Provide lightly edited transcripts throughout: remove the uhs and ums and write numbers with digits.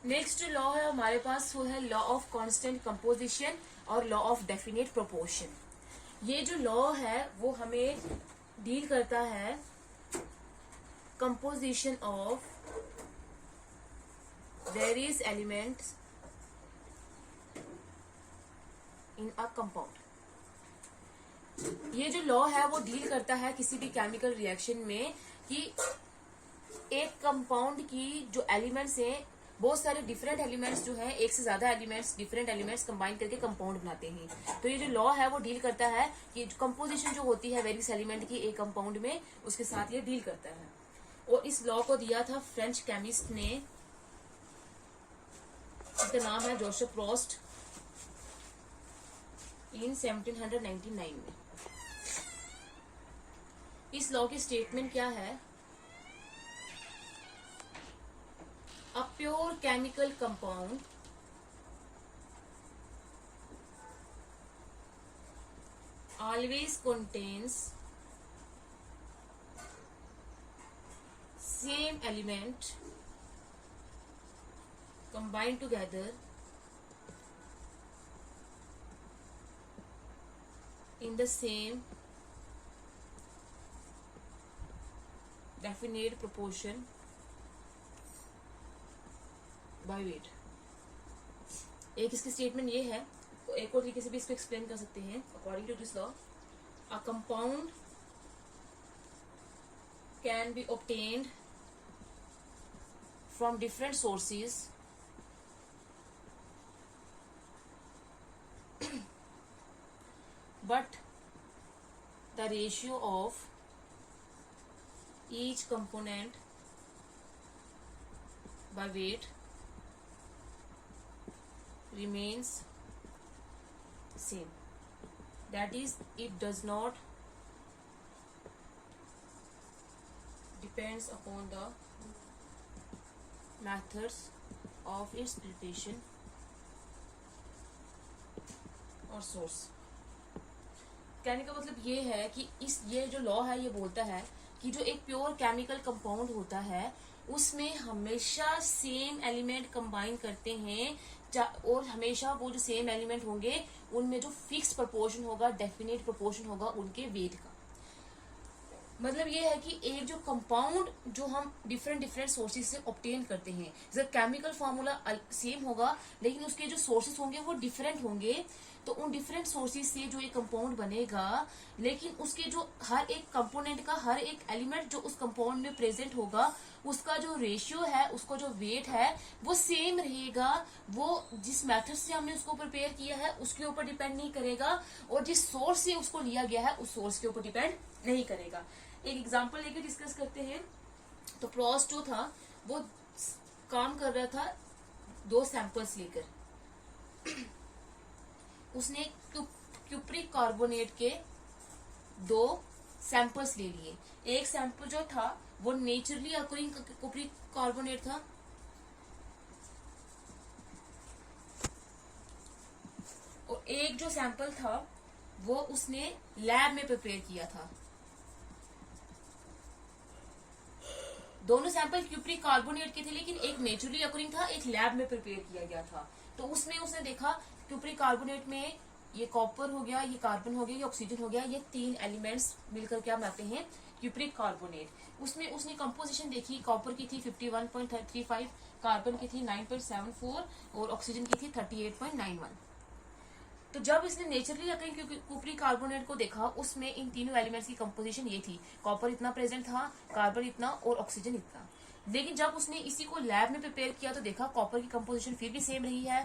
Next law है हमारे पास, वो है लॉ ऑफ कांस्टेंट कंपोजिशन और लॉ ऑफ डेफिनेट प्रोपोर्शन। ये जो लॉ है वो हमें डील करता है composition of various elements in a compound. ये जो लॉ है वो डील करता है किसी भी केमिकल रिएक्शन में कि एक कंपाउंड की जो एलिमेंट्स हैं, बहुत सारे डिफरेंट एलिमेंट्स जो है, एक से ज्यादा एलिमेंट्स, डिफरेंट एलिमेंट्स कंबाइन करके कंपाउंड बनाते हैं। तो ये जो लॉ है वो डील करता है कि कंपोजिशन जो होती है वेरियस एलिमेंट की एक कंपाउंड में, उसके साथ ये डील करता है। और इस लॉ को दिया था फ्रेंच केमिस्ट ने, इसका नाम है जोसेफ प्रोस्ट, इन 1799 में। इस लॉ की स्टेटमेंट क्या है? A pure chemical compound always contains same element combined together in the same definite proportion by weight. एक इसकी स्टेटमेंट ये है, तो एक और तरीके से भी इसको एक्सप्लेन कर सकते हैं। According to this law, a compound can be obtained from different sources but the ratio of each component by weight remains same. That is, it does not depends upon the methods of its preparation or source. कहने का मतलब ये है कि ये जो law है ये बोलता है कि जो एक प्योर केमिकल कंपाउंड होता है उसमें हमेशा सेम एलिमेंट कंबाइन करते हैं, और हमेशा वो जो सेम एलिमेंट होंगे उनमें जो फिक्स प्रोपोर्शन होगा, डेफिनेट प्रोपोर्शन होगा उनके वेट का। मतलब ये है कि एक जो कंपाउंड जो हम डिफरेंट डिफरेंट सोर्सेज से ऑब्टेन करते हैं, जैसे केमिकल फार्मूला सेम होगा लेकिन उसके जो सोर्सेज होंगे वो डिफरेंट होंगे, तो उन डिफरेंट सोर्सेज से जो एक कंपाउंड बनेगा, लेकिन उसके जो हर एक कंपोनेंट का हर एक एलिमेंट जो उस कंपाउंड में प्रेजेंट होगा उसका जो रेशियो है, उसका जो वेट है वो सेम रहेगा। वो जिस मेथड से हमने उसको प्रिपेयर किया है उसके ऊपर डिपेंड नहीं करेगा, और जिस सोर्स से उसको लिया गया है उस सोर्स के ऊपर डिपेंड नहीं करेगा। एक एग्जांपल लेके डिस्कस करते हैं। तो प्रोस्ट जो था वो काम कर रहा था 2 सैंपल्स लेकर। उसने क्यूप्रिक कार्बोनेट के 2 सैंपल्स ले लिए। एक सैंपल जो था वो नेचुरली अकरिंग क्यूप्रिक कार्बोनेट था, और एक जो सैंपल था वो उसने लैब में प्रिपेयर किया था। दोनों सैंपल क्यूप्रिक कार्बोनेट के थे, लेकिन एक नेचुरली अकरिंग था, एक लैब में प्रिपेयर किया गया था। तो उसमें उसने देखा क्यूप्रिक कार्बोनेट में ये कॉपर हो गया, ये कार्बन हो गया, ये ऑक्सीजन हो गया, ये 3 एलिमेंट्स मिलकर क्या बनाते हैं क्यूप्रिक कार्बोनेट। उसमें उसने कंपोजिशन देखी, कॉपर की थी 51.35, कार्बन की थी 9.74 और ऑक्सीजन की थी 38.91। तो जब इसने नेचुरली अकरिंग क्यूप्रिक कार्बोनेट को देखा, उसमें इन तीनों एलिमेंट्स की कंपोजिशन ये थी, कॉपर इतना प्रेजेंट था, कार्बन इतना और ऑक्सीजन इतना। लेकिन जब उसने इसी को लैब में प्रिपेयर किया तो देखा कॉपर की कंपोजिशन फिर भी सेम रही है,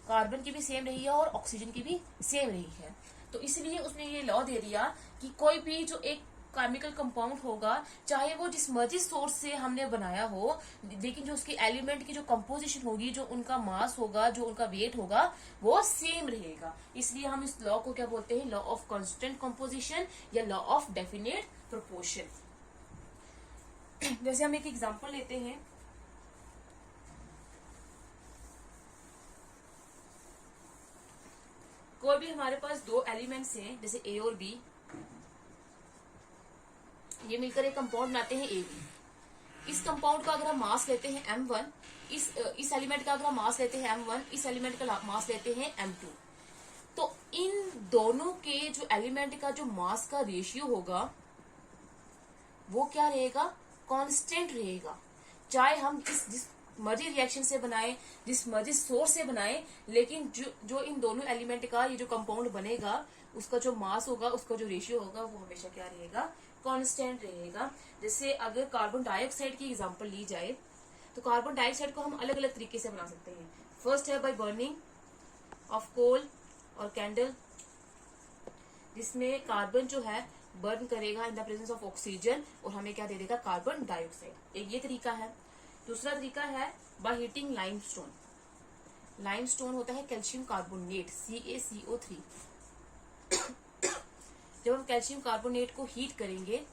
कार्बन की भी सेम रही है और ऑक्सीजन की भी सेम रही है। तो इसलिए उसने ये लॉ दे दिया कि कोई भी जो एक केमिकल कंपाउंड होगा, चाहे वो जिस मर्जी सोर्स से हमने बनाया हो, लेकिन जो उसके एलिमेंट की जो कंपोजिशन होगी, जो उनका मास होगा, जो उनका वेट होगा, वो सेम रहेगा। इसलिए हम इस लॉ को क्या बोलते हैं? लॉ ऑफ कांस्टेंट कंपोजिशन या लॉ ऑफ डेफिनेट प्रोपोर्शन। जैसे हम एक एग्जांपल लेते हैं। कोई भी हमारे पास 2 एलिमेंट्स हैं, जैसे ए और बी, ये मिलकर एक कंपाउंड बनाते हैं ए बी। इस कंपाउंड का अगर हम मास लेते हैं m1, इस एलिमेंट का अगर हम मास लेते हैं m1, इस एलिमेंट का मास लेते हैं m2, तो इन दोनों के जो एलिमेंट का जो मास का रेशियो होगा वो क्या रहेगा, कांस्टेंट रहेगा। चाहे हम जिस मर्जी रिएक्शन से बनाए, जिस मर्जी सोर्स से बनाए, लेकिन जो इन दोनों एलिमेंट का ये जो कंपाउंड बनेगा उसका जो मास होगा, उसका जो रेशियो होगा वो हमेशा क्या रहेगा, कांस्टेंट रहेगा। जैसे अगर कार्बन डाइऑक्साइड की एग्जांपल ली जाए तो कार्बन डाइऑक्साइड को हम अलग अलग तरीके से बना सकते हैं। फर्स्ट है बाय बर्निंग ऑफ कोल और कैंडल, जिसमें कार्बन जो है बर्न करेगा in the presence of oxygen और हमें क्या दे देगा, कार्बन डाइऑक्साइड। एक ये तरीका है। दूसरा तरीका है बाय हीटिंग लाइमस्टोन। लाइमस्टोन होता है कैल्शियम कार्बोनेट CaCO3। जब हम कैल्शियम कार्बोनेट को हीट करेंगे,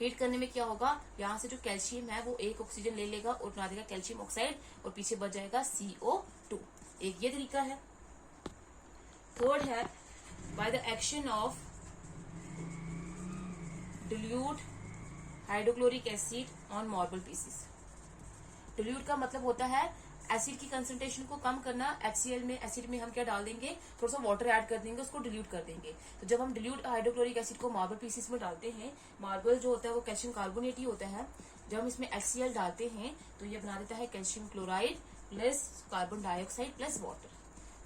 हीट करने में क्या होगा, यहाँ से जो कैल्शियम है वो एक ऑक्सीजन ले लेगा और बना देगा कैल्शियम ऑक्साइड और पीछे बच जाएगा CO2। एक ये तरीका है। थर्ड है by the action of dilute hydrochloric acid on marble pieces. Dilute का मतलब होता है एसिड की कंसंट्रेशन को कम करना। HCl में, एसिड में हम क्या डाल देंगे, थोड़ा सा वाटर ऐड कर देंगे, उसको डिल्यूट कर देंगे। तो जब हम डिल्यूट हाइड्रोक्लोरिक एसिड को मार्बल पीसेस में डालते हैं, मार्बल जो होता है वो कैल्शियम कार्बोनेट ही होता है, जब हम इसमें HCl डालते हैं तो ये बना देता है calcium chloride plus carbon dioxide plus water.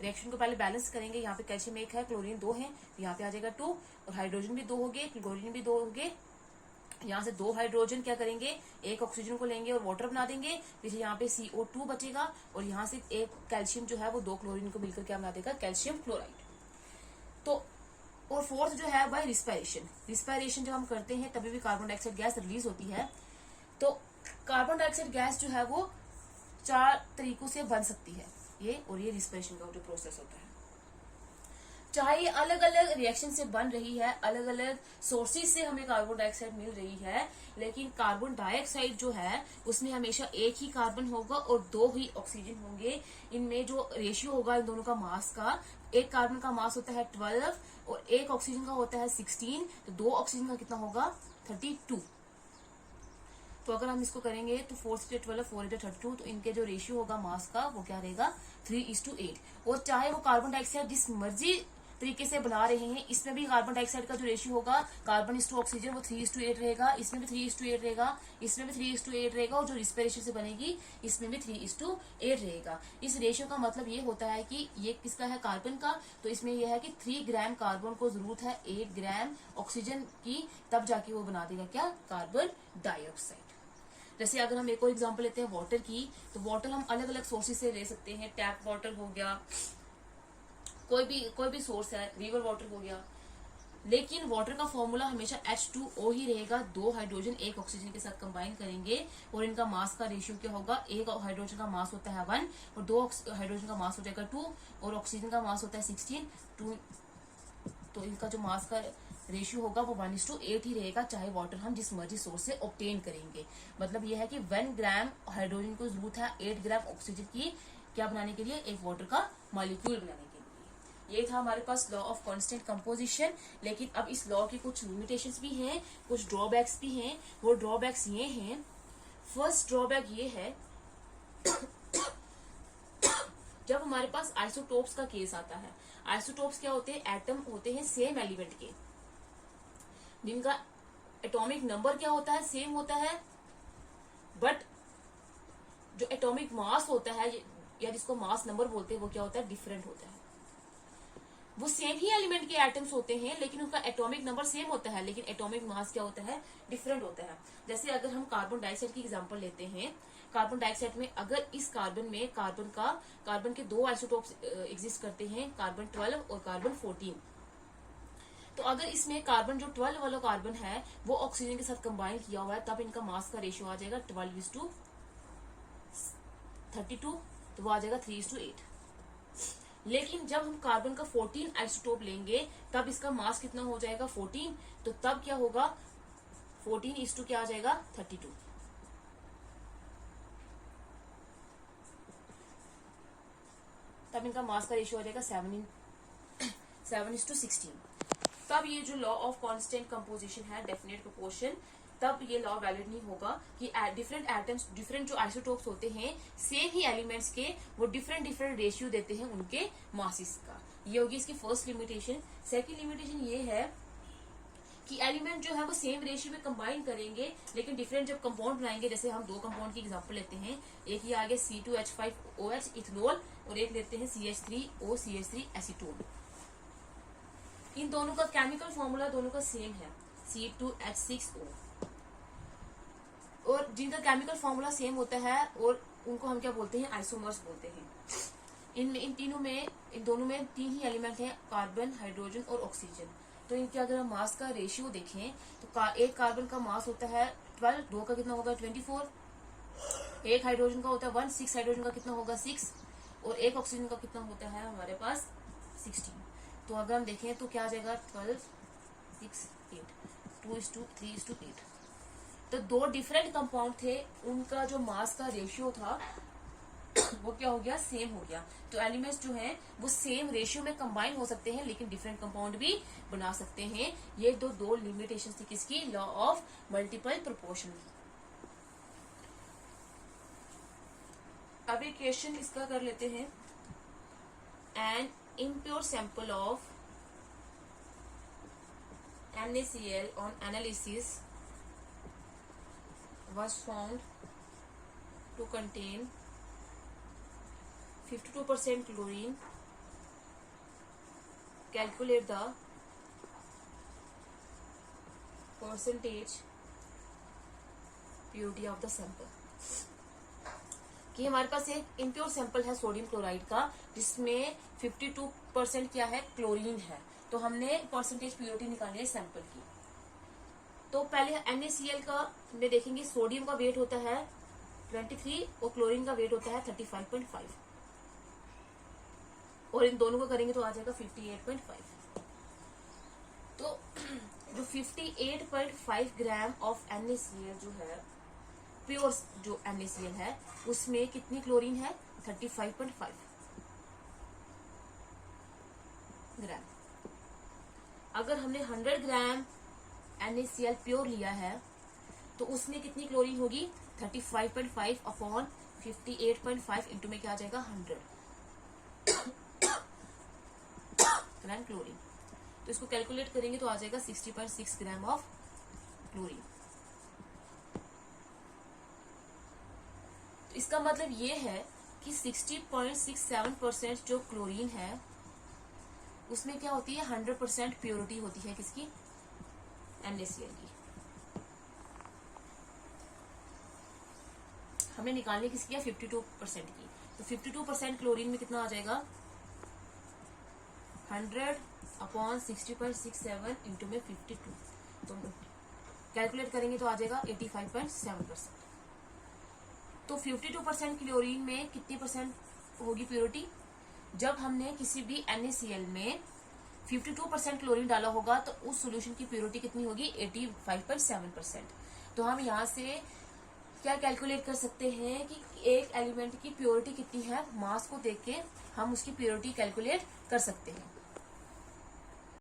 Reaction को पहले बैलेंस करेंगे, यहाँ पे कैल्शियम 1 है, क्लोरीन 2 है, तो यहाँ पे आ जाएगा 2 और हाइड्रोजन भी 2 हो गए, क्लोरीन भी 2 हो गए। यहाँ से 2 हाइड्रोजन क्या करेंगे, एक ऑक्सीजन को लेंगे और वाटर बना देंगे, फिर यहाँ पे CO2 बचेगा और यहाँ से एक कैल्शियम जो है वो 2 क्लोरीन को मिलकर क्या बना देगा, कैल्शियम क्लोराइड। तो और फोर्थ जो है बाय रिस्पायरेशन। रिस्पायरेशन जब हम करते हैं तभी भी कार्बन डाइऑक्साइड गैस रिलीज होती है। तो कार्बन डाइऑक्साइड गैस जो है वो 4 तरीकों से बन सकती है, ये और ये रिस्पायरेशन का जो प्रोसेस होता है। चाहे अलग अलग रिएक्शन से बन रही है, अलग अलग सोर्सेज से हमें कार्बन डाइऑक्साइड मिल रही है, लेकिन कार्बन डाइऑक्साइड जो है उसमें हमेशा एक ही कार्बन होगा और 2 ही ऑक्सीजन होंगे। इनमें जो रेशियो होगा इन दोनों का मास का, एक कार्बन का मास होता है 12 और एक ऑक्सीजन का होता है 16, तो 2 ऑक्सीजन का कितना होगा, 32। तो अगर हम इसको करेंगे तो 4 से 12, 4 से 32, तो इनके जो रेशियो होगा मास का वो क्या रहेगा, 3:8। और चाहे वो कार्बन डाइऑक्साइड जिस मर्जी तरीके से बना रहे हैं, इसमें भी कार्बन डाइऑक्साइड का जो रेशियो होगा कार्बन टू ऑक्सीजन वो 3:8 रहेगा, इसमें भी 3:8 रहेगा, इसमें भी 3:8 रहेगा, और जो रिस्पिरेशन से बनेगी इसमें भी 3:8 रहेगा। इस रेशियो का मतलब ये होता है कि ये किसका है, कार्बन का, तो इसमें यह है कि 3 ग्राम कार्बन को जरूरत है 1 ग्राम ऑक्सीजन की, तब जाके वो बना देगा क्या, कार्बन डाइऑक्साइड। जैसे अगर हम एक और एग्जांपल लेते हैं वाटर की, तो वाटर हम अलग अलग सोर्सेज से ले सकते हैं। टैप वाटर हो गया, कोई भी सोर्स है, रिवर वाटर हो गया, लेकिन वाटर का फॉर्मूला हमेशा H2O ही रहेगा। 2 हाइड्रोजन 1 ऑक्सीजन के साथ कंबाइन करेंगे और इनका मास का रेशियो क्या होगा, एक हाइड्रोजन का मास होता है 1 और 2 हाइड्रोजन का मास हो जाएगा 2 और ऑक्सीजन का मास होता है 16, 2, तो इनका जो मास का रेशियो होगा वो 1:8 ही रहेगा, चाहे वाटर हम जिस मर्जी सोर्स से ऑब्टेन करेंगे। मतलब यह है कि 1 ग्राम हाइड्रोजन को जरूरत है 8 ग्राम ऑक्सीजन की, क्या बनाने के लिए, एक वाटर का मॉलिक्यूल बनाने के लिए। ये था हमारे पास लॉ ऑफ कांस्टेंट कंपोजिशन। लेकिन अब इस लॉ की कुछ लिमिटेशंस भी हैं, कुछ ड्रॉबैक्स भी हैं। वो ड्रॉबैक्स ये हैं, फर्स्ट ड्रॉबैक ये है जब हमारे पास आइसोटोप्स का केस आता है। आइसोटोप्स क्या होते हैं, एटम होते हैं सेम एलिमेंट के, जिनका एटॉमिक नंबर क्या होता है, सेम होता है, बट जो एटॉमिक मास होता है या जिसको मास नंबर बोलते हैं वो क्या होता है, डिफरेंट होता है। वो सेम ही एलिमेंट के एटम्स होते हैं लेकिन उनका एटॉमिक नंबर सेम होता है, लेकिन एटॉमिक मास क्या होता है, डिफरेंट होता है। जैसे अगर हम कार्बन डाइऑक्साइड की एग्जांपल लेते हैं, कार्बन डाइऑक्साइड में अगर इस कार्बन में कार्बन के 2 आइसोटोप्स एग्जिस्ट करते हैं, कार्बन 12 और कार्बन 14। तो अगर इसमें कार्बन जो 12 वाला कार्बन है वो ऑक्सीजन के साथ कंबाइन किया हुआ है, तब इनका मास का रेशियो आ जाएगा 12:32, तो वो आ जाएगा 3:8। लेकिन जब हम कार्बन का 14 आइसोटोप लेंगे तब इसका मास कितना हो जाएगा, 14, तो तब क्या होगा, 14 क्या आ जाएगा, 32। तब इनका मास का रेशियो आ जाएगा 7:16। तब ये जो लॉ ऑफ कांस्टेंट कंपोजिशन है, डेफिनेट प्रोपोर्शन, तब ये लॉ वैलिड नहीं होगा कि डिफरेंट एटम्स, डिफरेंट जो आइसोटोप्स होते हैं सेम ही एलिमेंट्स के, वो डिफरेंट डिफरेंट रेशियो देते हैं उनके मासेस का। ये होगी इसकी फर्स्ट लिमिटेशन। सेकंड लिमिटेशन ये है कि एलिमेंट जो है वो सेम रेशियो में कंबाइन करेंगे, लेकिन डिफरेंट जब कंपाउंड बनाएंगे, जैसे हम दो कंपाउंड की एग्जांपल लेते हैं, एक ये आगे C2H5OH इथेनॉल और एक लेते हैं CH3OCH3 एसीटोन। इन दोनों का केमिकल फॉर्मूला दोनों का सेम है, C2H6O, और जिनका केमिकल फॉर्मूला सेम होता है और उनको हम क्या बोलते हैं, आइसोमर्स बोलते हैं। इन दोनों में तीन ही एलिमेंट हैं, कार्बन, हाइड्रोजन और ऑक्सीजन। तो इनके अगर हम मास का रेशियो देखें तो एक कार्बन का मास होता है 12, दो का कितना होगा 24, एक हाइड्रोजन का होता है 1, 6 हाइड्रोजन का कितना होगा 6, और एक ऑक्सीजन का कितना होता है हमारे पास 16। तो अगर हम देखें तो क्या आ जाएगा 12, 6, 8, 2:3:8। तो दो डिफरेंट कंपाउंड थे, उनका जो मास का रेशियो था वो क्या हो गया, सेम हो गया। तो एलिमेंट्स जो हैं वो सेम रेशियो में कंबाइन हो सकते हैं, लेकिन डिफरेंट कंपाउंड भी बना सकते हैं। ये दो लिमिटेशन थी किसकी, लॉ ऑफ मल्टीपल प्रोपोर्शन। अब एक क्वेश्चन इसका कर लेते हैं। An impure sample of NaCl on analysis was found to contain 52% chlorine. Calculate the percentage purity of the sample. कि हमारे पास एक इम्प्योर सैंपल है सोडियम क्लोराइड का, जिसमें 52% क्या है, क्लोरीन है। तो हमने परसेंटेज प्योरिटी निकालनी है सैंपल की। तो पहले NaCl का में देखेंगे, सोडियम का वेट होता है 23 और क्लोरीन का वेट होता है 35.5, और इन दोनों को करेंगे तो आ जाएगा 58.5। तो जो 58.5 ग्राम ऑफ NaCl जो है, प्योर जो NaCl है, उसमें कितनी क्लोरीन है, 35.5 ग्राम। अगर हमने 100 ग्राम NaCl प्योर लिया है तो उसमें कितनी क्लोरीन होगी, 35.5 अपॉन 58.5 इंटू में क्या आ जाएगा 100 ग्राम क्लोरीन। तो इसको कैलकुलेट करेंगे तो आ जाएगा 60.6 ग्राम ऑफ क्लोरीन। तो इसका मतलब ये है कि 60.67% जो क्लोरीन है उसमें क्या होती है, 100% प्योरिटी होती है किसकी, NaCl की। हमने निकालने किसकी है, 52% की। तो 52% क्लोरीन में कितना आ जाएगा, 100 अपॉन 60.67 इंटू में 52। तो कैलकुलेट करेंगे तो आ जाएगा 85.7%। तो 52% क्लोरीन में कितनी परसेंट होगी प्योरिटी, जब हमने किसी भी NaCl में 52% क्लोरीन डाला होगा तो उस सॉल्यूशन की प्योरिटी कितनी होगी, 85.7%। तो हम यहाँ से क्या कैलकुलेट कर सकते हैं कि एक एलिमेंट की प्योरिटी कितनी है, मास को देख के हम उसकी प्योरिटी कैलकुलेट कर सकते हैं।